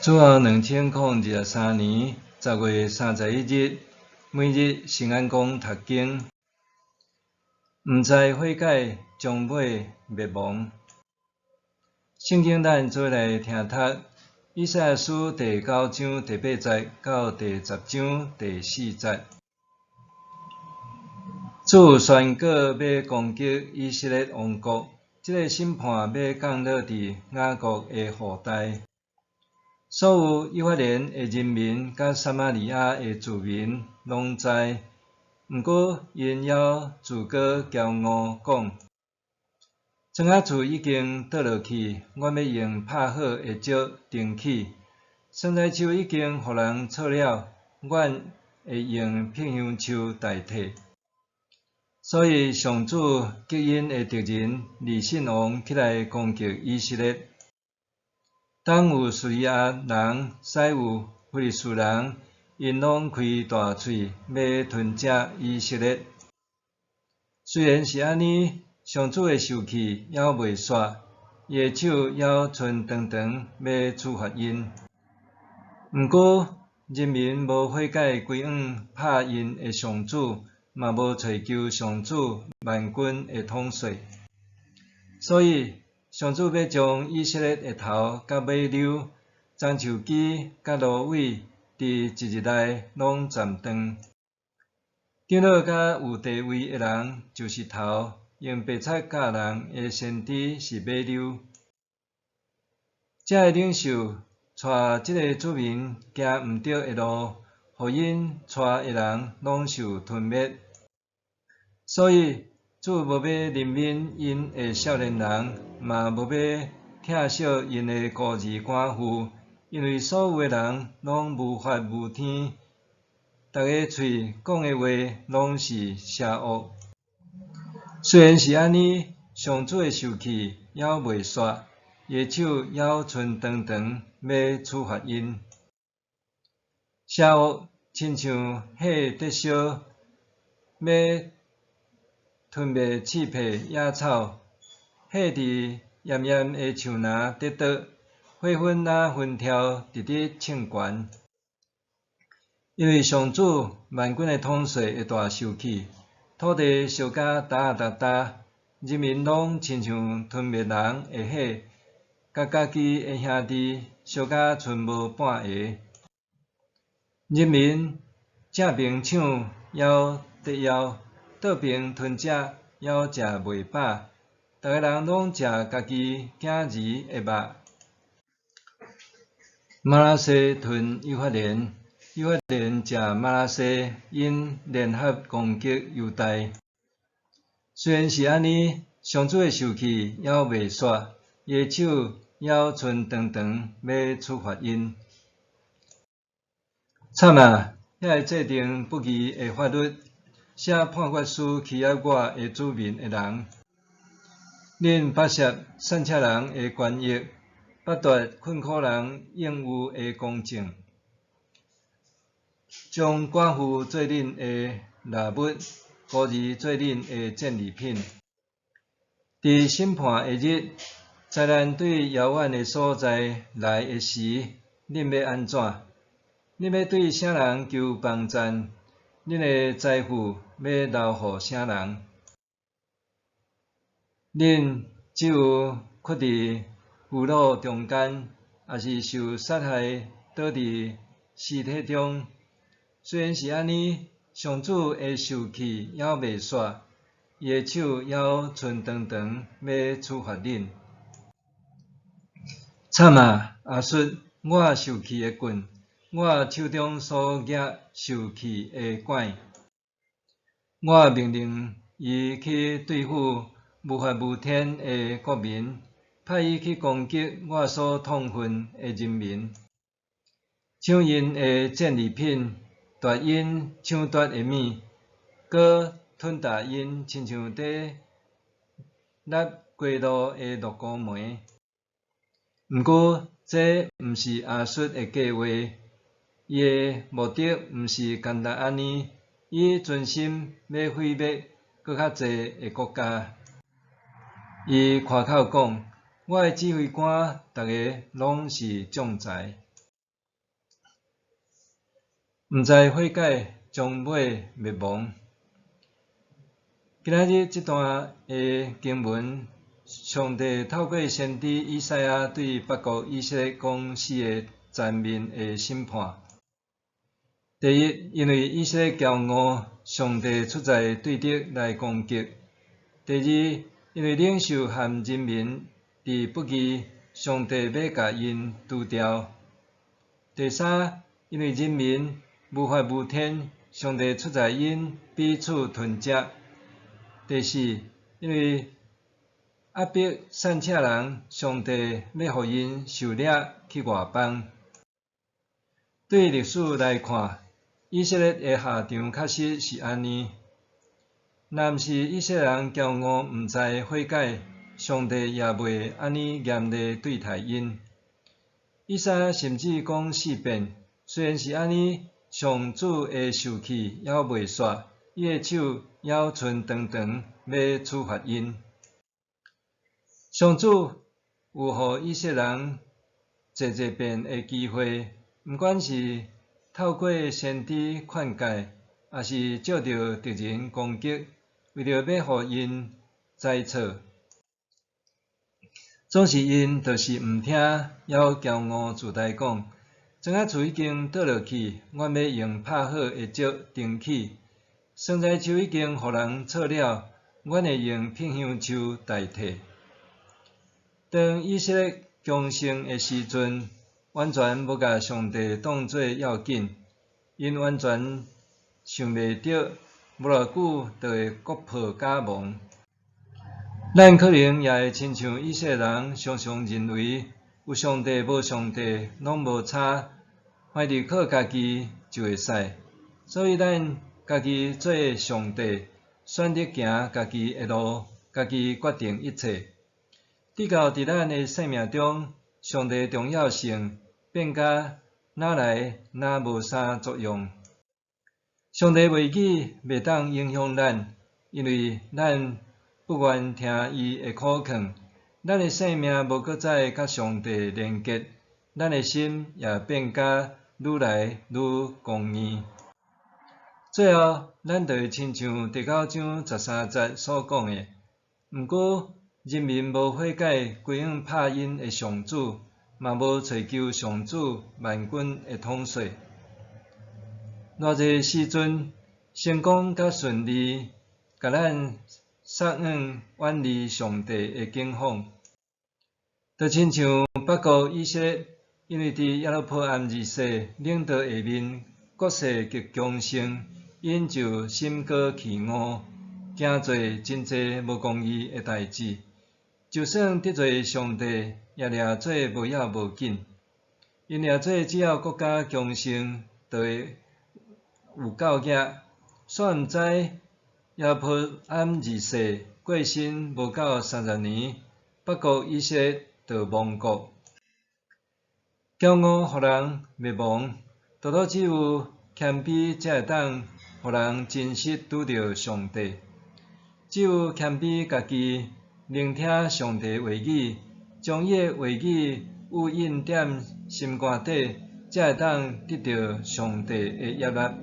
主后2023年10月31日，每日圣安宫读经，毋知悔改，将尾灭亡。圣经咱做来听读，以赛亚书第9章第8节到第10章第4节。主宣告要攻击以色列王国，这个审判要降落伫雅各的后代。所有以法莲的人民甲撒玛利亚的住民拢知，毋过因还自高骄傲，讲：庄仔厝已经倒落去，阮要用拍好的石钉起；生菜树已经互人错了，阮会用片香树代替。所以上主激因的敌人利信王起来攻击以色列。当有叙利亚人、西有非利士人，因拢开大喙要吞食以色列。虽然是安尼，上主的受气还袂煞，伊的手还伸长长要处罚因。毋过人民无悔改归往拍因的上主，嘛无找求上主万军的统帅，所以上主要将以色列的头甲尾溜、樟树枝甲芦苇，伫一日内拢斩断。长老甲有地位的人就是头，用白菜教人的先知是尾溜。这个领袖带这个子民行毋对的路，互因带的人拢受吞灭。所以主无要怜悯因的少年人，嘛无要疼惜因的孤儿寡妇，因为所有的人拢无法无天，逐个喙讲的话拢是邪恶。虽然是安尼，上主的受气还袂煞，伊的手还伸长长要处罚因。邪恶亲像火灼烧，要吞灭刺皮野草，火伫炎炎的树林跌倒，火粉若熏跳，直直冲悬。因为上主万军的统帅会大受气，土地烧甲焦焦焦，人民拢亲像吞灭人的火，甲家己的兄弟烧甲剩无半个。人民正边抢还得枵，倒边吞食还食袂饱，逐个人拢食家己囝儿的肉。玛拿西吞以法莲，以法莲食玛拿西，因联合攻击犹大。虽然是安尼，上主的受气还袂煞，伊的手还伸长长要处罚因。惨啊！遐个制定不义的法律，写判决书欺压我的子民的人，恁剥削散车人的权益，剥夺困苦人应有的公正，将寡妇做恁的纳物，孤儿做恁的战利品。伫审判的日，灾难对遥远的所在来的时，恁要安怎？恁要对啥人求帮赞？恁的财富要留互啥人？恁只有屈伫俘虏中间，也是受杀害倒伫尸体中。虽然是安尼，上主的受气还袂煞，伊的手还伸长长要处罚恁。惨啊！亚述，我受气的棍！我手中所握受气的拐，我命令伊去对付无法无天的国民，派伊去攻击我所痛恨的人民，抢因的战利品，夺因抢夺的物，搁吞噬因，亲像伫勒过路的鹿骨梅。毋过，这毋是亚述的计划。伊的目的毋是简单安尼，伊存心要毁灭搁较侪的国家。伊夸口讲：我的指挥官，逐个拢是将才。毋知悔改，将会灭亡。今仔日这段的经文，上帝透过先知以赛亚对北国以色列讲4个全面的审判。第一，因为以色列骄傲，上帝出在对敌来攻击。第二，因为领袖和人民伫不义，上帝要甲因除掉。第三，因为人民无法无天，上帝出在因彼此吞食。第四，因为压迫散车人，上帝要互因受掠去外邦。对历史来看，以色列的下场确实是安尼。若毋是以色列人骄傲，毋知悔改，上帝也袂安尼严厉对待因。以赛亚甚至讲4遍，虽然是安尼，上主的受气还袂煞，伊的手还伸长长，要处罚因。上主有互以色列人济遍的机会，毋管是透过先知劝诫，也是借着敌人攻击，为着要互因知错。总是因就是毋听，还骄傲自大讲，庄稼厝已经倒落去，阮要用拍好的石钉起；生菜树已经互人错了，阮会用片香树代替。当以色列强盛的时阵，完全无甲上帝当作要紧，因完全想袂到，无偌久就会国破家亡。咱可能也会亲像以色列人，常常认为有上帝无上帝拢无差，凡是靠家己就会使，所以咱家己做上帝，选择行家己的路，家己决定一切。直到伫咱的生命中，上帝重要性变甲哪来哪无啥作用。上帝话语袂当影响咱，因为咱不愿听伊的苦劝，咱的生命无搁再甲上帝连结，咱的心也变甲愈来愈公义。最后，咱就会亲像第9章13节所讲的，毋过人民无悔改，归向拍因的上主，嘛无找求上主万军的统帅。偌济时阵，成功甲顺利，甲咱送往远离上帝的境况，就亲像北国以色列，因为伫耶罗波安二世领导下面，国势极强盛，因就心高气傲，行做真济无公义的代志。就算得罪上帝，也掠做无要无紧，因掠做只要国家强盛，就会有够额。煞毋知耶罗波安二世过身无够30年，北国以色列就亡国。骄傲互人灭亡，独独只有谦卑才会当互人真实拄着上帝。只有谦卑家己，聆听上帝话语，将伊的话语有印踮心肝底，才会当得到上帝的悦纳。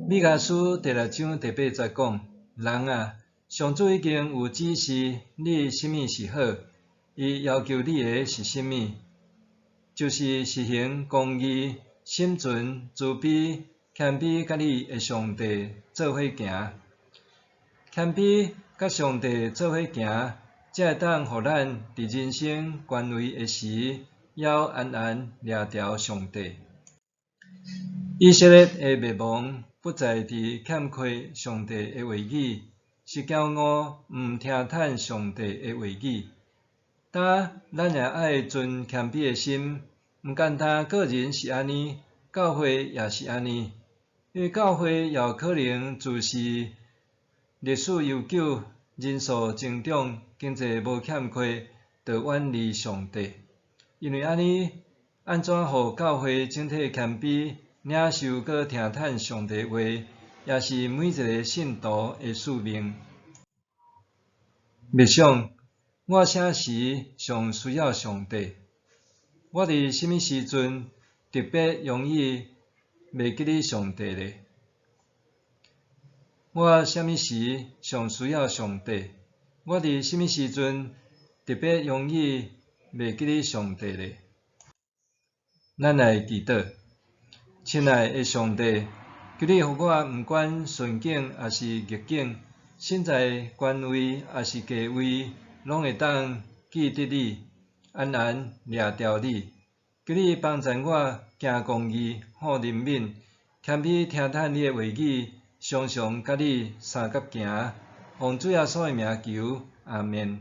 米迦书第6章第8节讲：人啊，上主已经有指示你什么是好，伊要求你的是什么？就是实行公义、心存慈悲、谦卑，甲你的上帝做伙行。谦卑甲上帝做伙行，才会当互咱伫人生关危的时，还安安掠着上帝。以色列的灭亡不在伫欠缺上帝的话语，是骄傲毋听趁上帝的话语。但咱也爱存谦卑的心，毋单单个人是安尼，教会也是安尼。因为教会也有可能自是历史悠久、人数增长、经济无欠缺，就远离上帝。因为安尼，安怎互教会整体谦卑？领受搁听趁上帝话，也是每一个信徒的使命。默想，我啥时上需要上帝？我伫什么时阵特别容易袂记得上帝呢？我啥物时上需要上帝？我伫啥物时阵特别容易袂记得上帝呢？咱来祈祷，亲爱的上帝，求你互我毋管顺境还是逆境，身在官位还是低位，拢会当记得你，安然掠着你。求你帮助我行公义、好人民，谦卑听叹你的话语，常常甲你相合行。奉主耶稣的名求，阿们。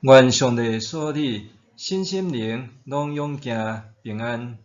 愿上帝所有你身心灵拢永行平安。